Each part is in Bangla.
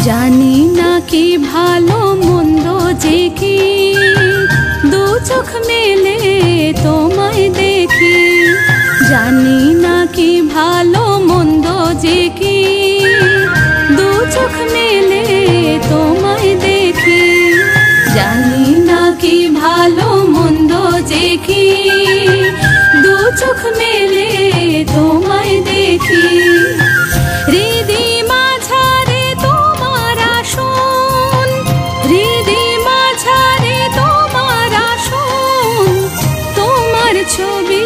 জানি না কি ভালো মন্দ যে কি দু চোখ মেলে তোমায় দেখি। জানি না কি ভালো মন্দ যে কি দু চোখ মেলে তোমায় দেখি। জানি না কি ভালো মন্দ যে কি দু চোখ মেলে তোমায় দেখি। হৃদি মাঝারে তোমার আসন, হৃদি মাঝারে তোমার আসন, তোমার ছবি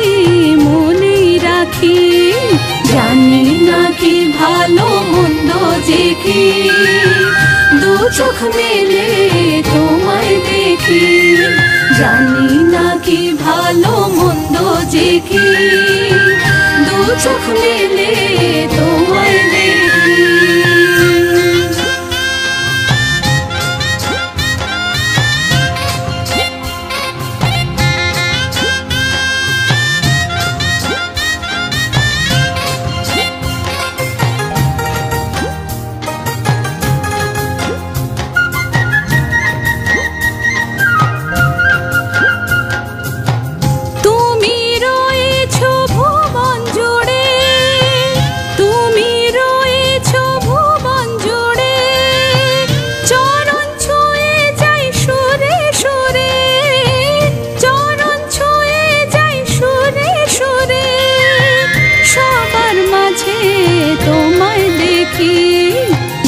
মনে রাখি। জানি না কি ভালো মন্দ যে কি দু চোখ মেলে তোমায় দেখি। জানি না কি ভালো মন্দ যে কি দু চোখ মেলে তোমায় দেখি।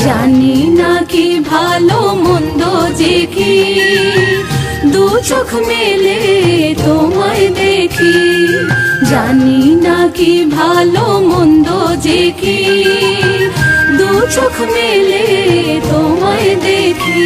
জানি না কি ভালো মন্দ যে কি দু চোখ মেলে তোমায় দেখি। জানি না কি ভালো মন্দ যে কি দু চোখ মেলে তোমায় দেখি।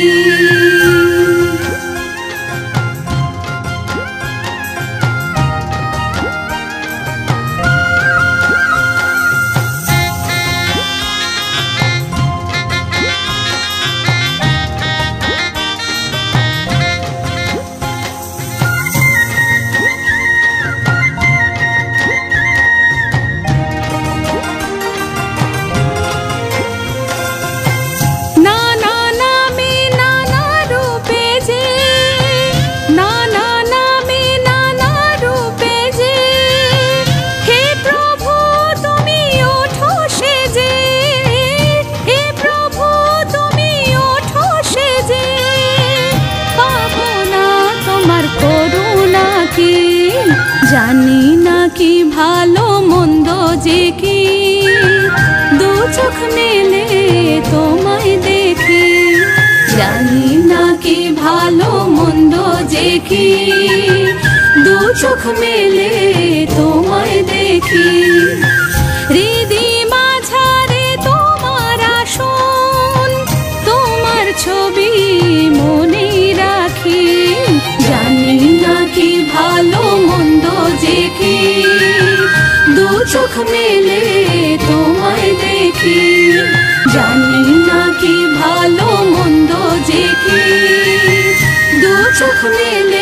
জানি না কি ভালো মন্দ যে কি দু চোখ মেলে তোমায় দেখি। জানি না কি ভালো মন্দ যে কি দু চোখ মেলে তোমায় দেখি। হৃদি মাঝারে তোমার আসন, তোমার ছবি মনে রাখি। জানি না কি ভালো মন্দ যে কি দু চোখ মেলে তোমায় দেখি। জানি না কি ভালো মন্দ যে কি দু চোখ মেলে